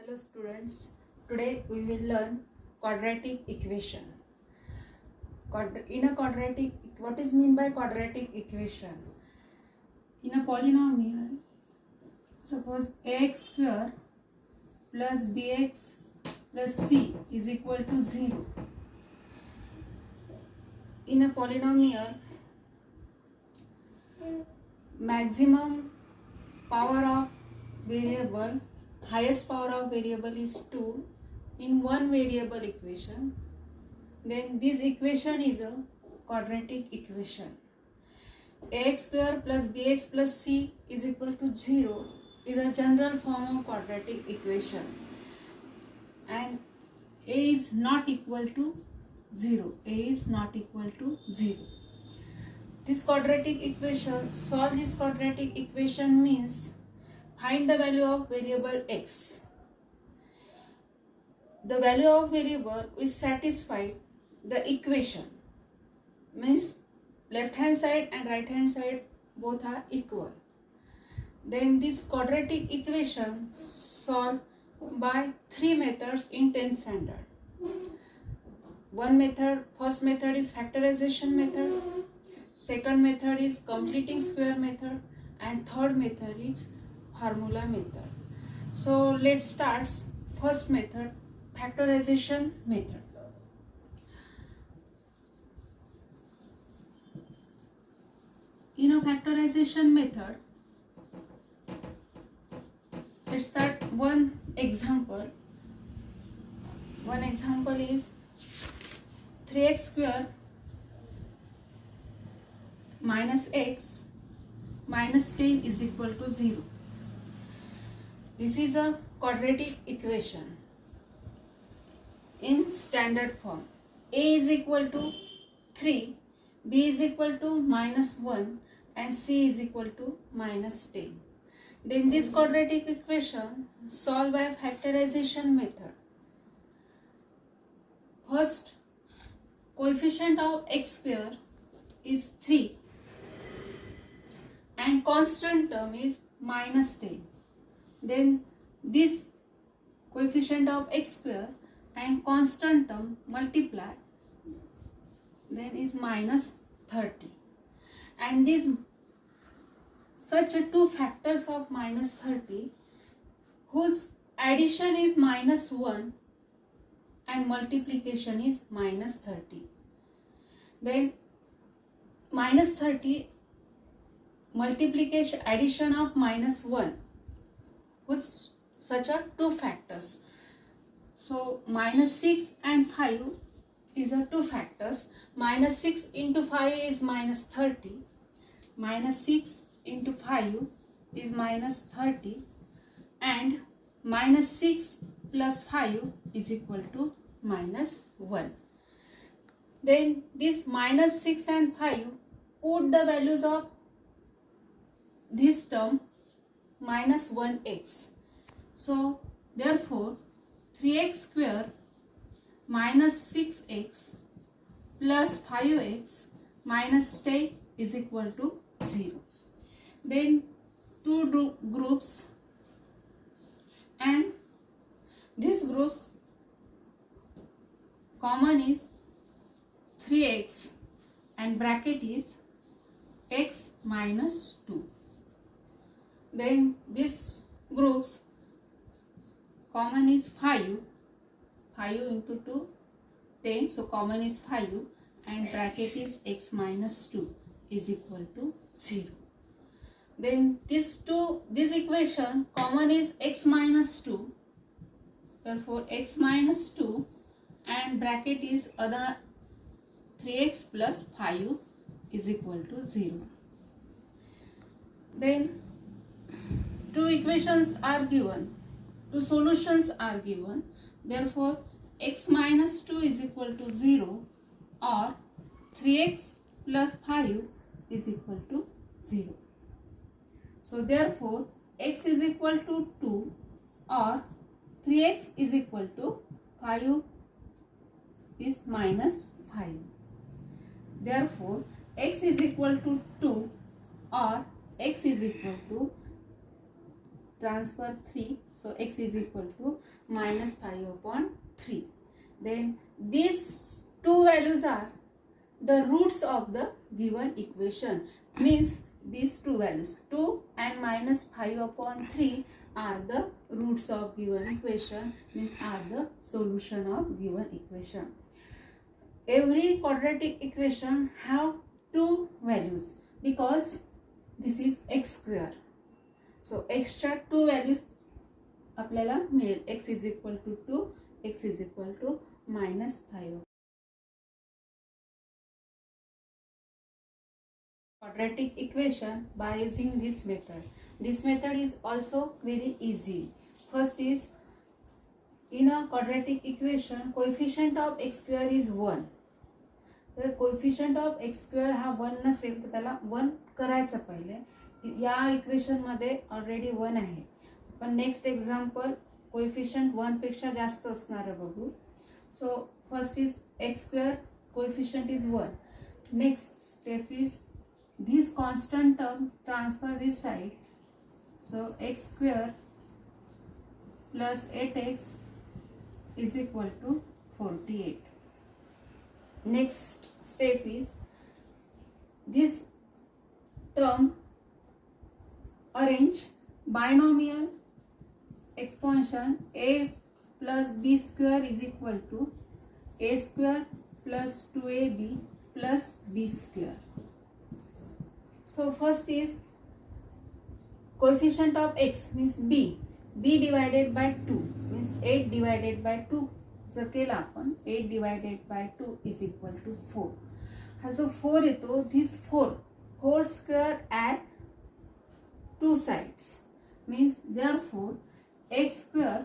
Hello students, today we will learn quadratic equation. In a quadratic, what is mean by quadratic equation? In a polynomial, suppose ax square plus bx plus c is equal to 0. In a polynomial, maximum power of variable, highest power of variable is 2 in one variable equation, then this equation is a quadratic equation. Ax square plus bx plus c is equal to 0 is a general form of quadratic equation, and a is not equal to 0. A is not equal to 0. This quadratic equation, solve this quadratic equation means find the value of variable x. The value of variable is satisfied the equation, means left hand side and right hand side both are equal. Then this quadratic equation solved by three methods in 10th standard. One method, first method is factorization method, second method is completing square method, and third method is formula method. So let's start first method, factorization method. In a factorization method, let's start one example. One example is 3x square minus x minus 10 is equal to 0. This is a quadratic equation in standard form. A is equal to 3, b is equal to minus 1, and c is equal to minus 10. Then this quadratic equation solved by factorization method. First, coefficient of x square is 3 and constant term is minus 10. Then this coefficient of x square and constant term multiply, then is minus 30. And these such a two factors of minus 30 whose addition is minus 1 and multiplication is minus 30. Then minus 30 multiplication addition of minus 1 with such a two factors. So minus 6 and 5 is a two factors. Minus 6 into 5 is minus 30. Minus 6 into 5 is minus 30, and minus 6 plus 5 is equal to minus 1. Then this minus 6 and 5, put the values of this term minus 1x. So therefore 3x square minus 6x plus 5x minus 10 is equal to 0. Then two groups, and these groups common is 3x and bracket is x minus 2. Then this groups common is 5 into 2 10, so common is 5, and bracket is x minus 2 is equal to 0. Then this equation common is x minus 2, therefore x minus 2 and bracket is other 3x plus 5 is equal to 0. Then two equations are given, two solutions are given, therefore x minus 2 is equal to 0 or 3x plus 5 is equal to 0. So therefore x is equal to 2 or 3x is equal to 5 is minus 5. Therefore x is equal to 2 or x is equal to transfer 3, So x is equal to minus 5 upon 3. Then these two values are the roots of the given equation. Means these two values 2 and minus 5 upon 3 are the roots of given equation, means are the solution of given equation. Every quadratic equation have two values because this is x square. So x च्या two values आपल्याला मिळेल. x is equal to 2, x is equal to minus 5. Quadratic equation by using this method. This method is also very easy. First is, in a quadratic equation coefficient of x square is 1. तर coefficient of x square हा 1 नसेल तर त्याला 1 करायचं पहिले. या equation मध्ये already 1 आहे. पण नेक्स्ट एक्झाम्पल कोएफिशियंट 1 पेक्षा जास्त असणार आहे बघू. So first is x square coefficient is 1. Next step is this constant term transfer this side. So x square plus 8x is equal to 48. Next step is this term arrange binomial expansion a plus b square is equal to a square plus 2ab plus b square. So first is coefficient of x means b divided by 2 means 8 divided by 2 जर केला आपण 8 divided by 2 is equal to 4. हा जो 4 येतो this 4 square at two sides means therefore x square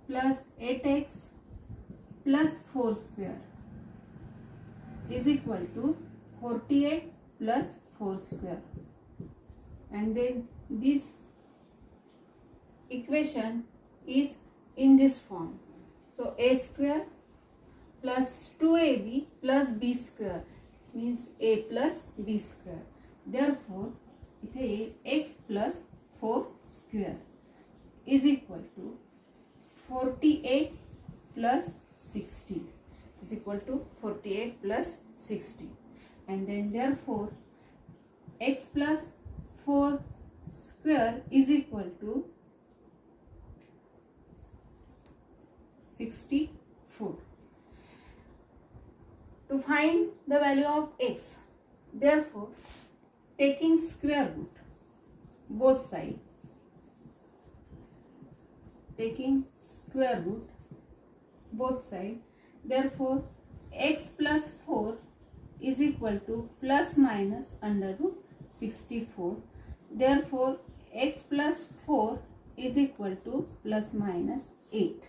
plus 8x plus 4 square is equal to 48 plus 4 square. And then this equation is in this form. So a square plus 2ab plus b square means a plus b square. Therefore इथे x plus 4 square is equal to 48 plus 60 is equal to 48 plus 60. And then therefore x plus 4 square is equal to 64. To find the value of x, therefore taking square root both sides, taking square root both sides, therefore x plus 4 is equal to plus minus under root 64. Therefore x plus 4 is equal to plus minus 8.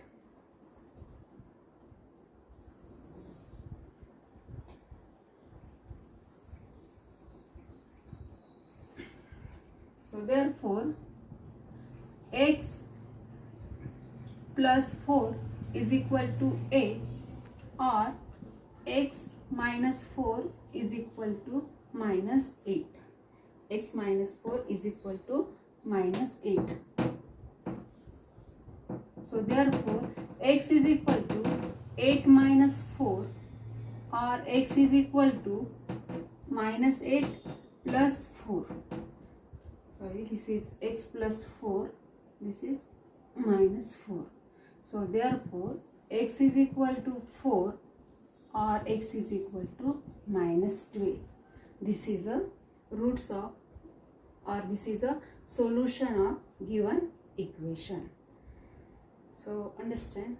So therefore x plus 4 is equal to 8 or x minus 4 is equal to minus 8. X minus 4 is equal to minus 8. So therefore x is equal to 8 minus 4 or x is equal to minus 8 plus 4. Sorry, this is x plus 4, this is minus 4. So therefore x is equal to 4 or x is equal to minus 12. This is a roots of or this is a solution of given equation. So understand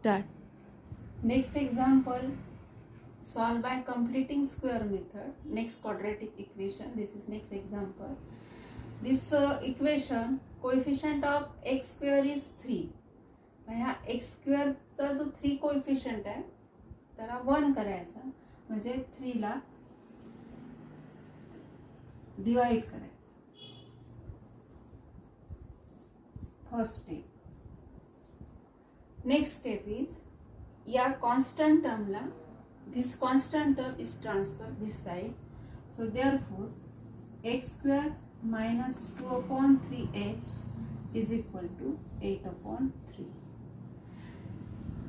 that. Next example, solve by completing square method. Next quadratic equation, this is next example. This equation coefficient of x square is 3. ह्या x square चा जो 3 coefficient आहे त्याला 1 करायचा म्हणजे 3 ला divide करायचं. First step. Next step is या constant टर्मला this constant term is transferred this side. So therefore x square minus 2 upon 3x is equal to 8 upon 3.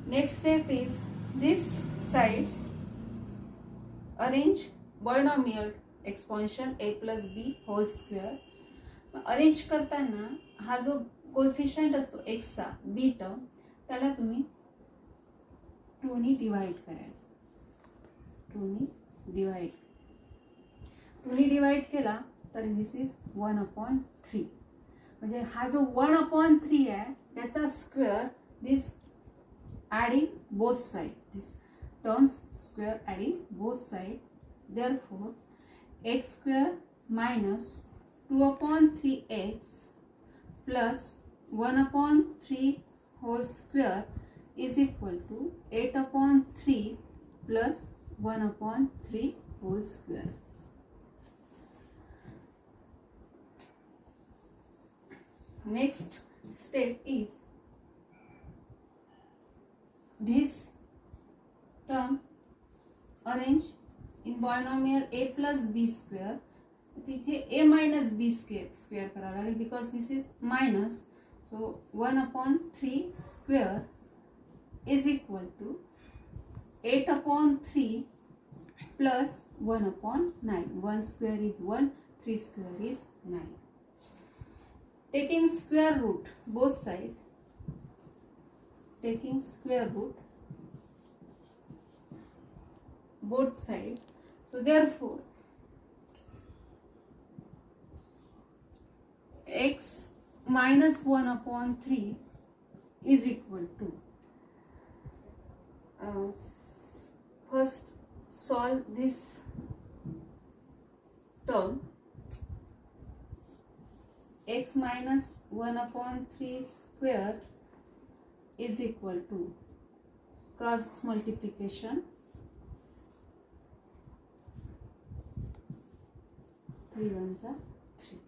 Next step is this sides arrange binomial expansion a plus b whole square. Arrange करताना हा जो coefficient असतो x चा b term त्याला तुम्ही 2 नी divide करायचं. 2 नी divide केला तर दिस इज 1/3. म्हणजे हा जो 1/3 आहे त्याचा square this adding both side, this terms square adding both side. Therefore x square minus 2/3x plus 1/3 whole square is equal to 8/3 plus 1/3 whole square. Next step is this term arrange in binomial a plus b square. तिथे a minus b square करावं लागेल because this is minus. So 1/3 square is equal to 8/3 plus 1/9. 1 square is 1, 3 square is 9. Taking square root both sides, taking square root both sides. So therefore x minus 1/3 is equal to first solve this term. X minus 1/3 square is equal to cross multiplication 3 ones are 3.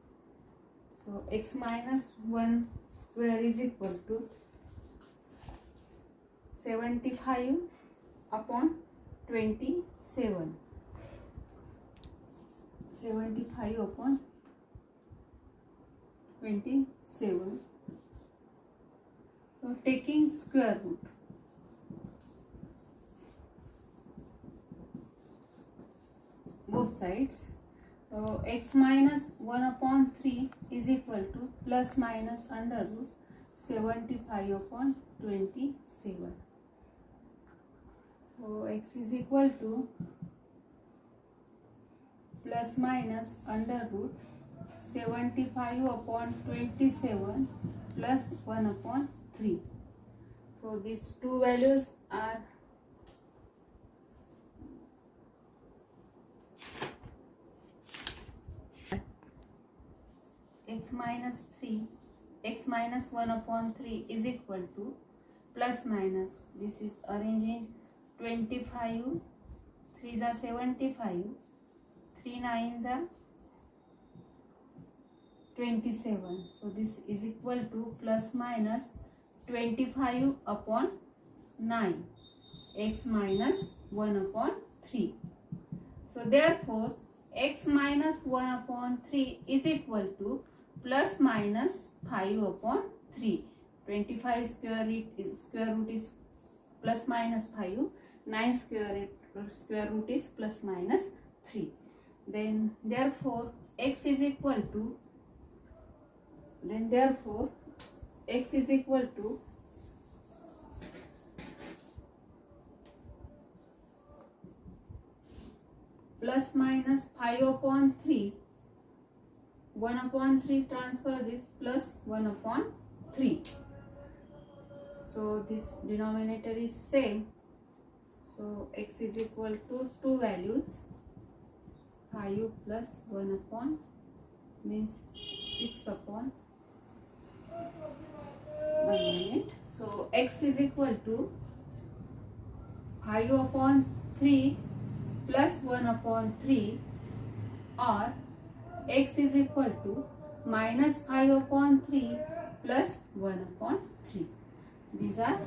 So x minus 1 square is equal to 75 upon 27. 75 upon 27. So taking square root, both sides. So x minus 1/3 is equal to plus minus under root 75 upon 27. So x is equal to plus minus under root 75 upon 27 plus 1/3. So these two values are x minus 1/3 is equal to plus minus, this is arranging 25, 3s are 75, 3 9s are 27. So this is equal to plus minus 25 upon 9, x minus 1/3. So therefore x minus 1/3 is equal to plus minus 5/3. 25 square root is plus minus 5. 9 square root is plus minus 3. Then therefore x is equal to plus minus 5/3. 1/3 transfer this plus 1/3. So this denominator is same. So x is equal to two values, 5 plus 1 means 6/1 minute. So x is equal to 5/3 plus 1/3 or x is equal to minus 5/3 plus 1/3. These are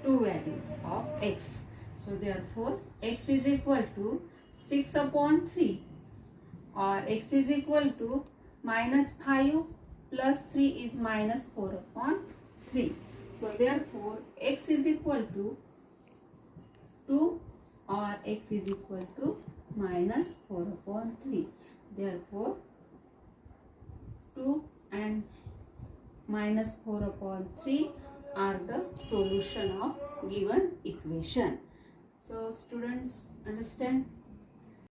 two values of x. So therefore x is equal to 6/3 or x is equal to minus 5 plus 3 is minus 4 upon 3. So therefore x is equal to 2 or x is equal to minus 4 upon 3. Therefore 2 and minus 4 upon 3 are the solution of given equation. So students, understand?